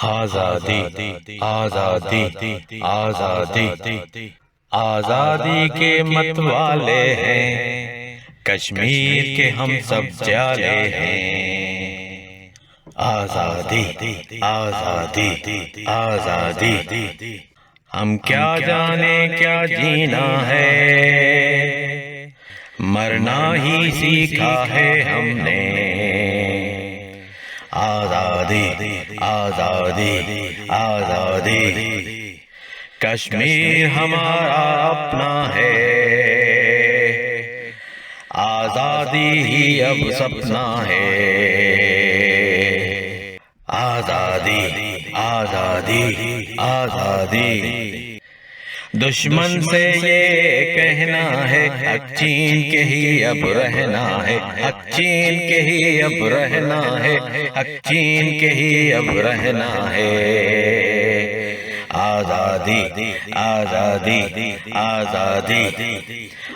آزادی آزادی آزادی آزادی کے مت والے ہیں، کشمیر کے ہم سب جالے ہیں۔ آزادی آزادی آزادی ہم کیا جانے کیا جینا ہے، مرنا ہی سیکھا ہے ہم نے۔ آزادی آزادی آزادی کشمیر ہمارا اپنا ہے، آزادی ہی اب سپنا ہے۔ آزادی آزادی آزادی دشمن سے یہ کہنا ہے، حق چین کے ہی اب رہنا ہے، حق چین کے ہی اب رہنا ہے، حق چین کے ہی اب رہنا ہے۔ آزادی آزادی آزادی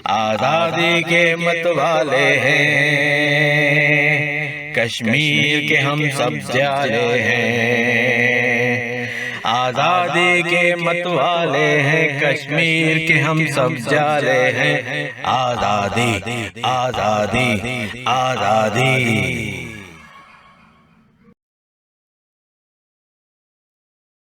آزادی کے مت والے ہیں، کشمیر کے ہم سب جالے ہیں۔ آزادی کے مت والے ہیں، کشمیر کے ہم سب جالے ہیں۔ آزادی آزادی آزادی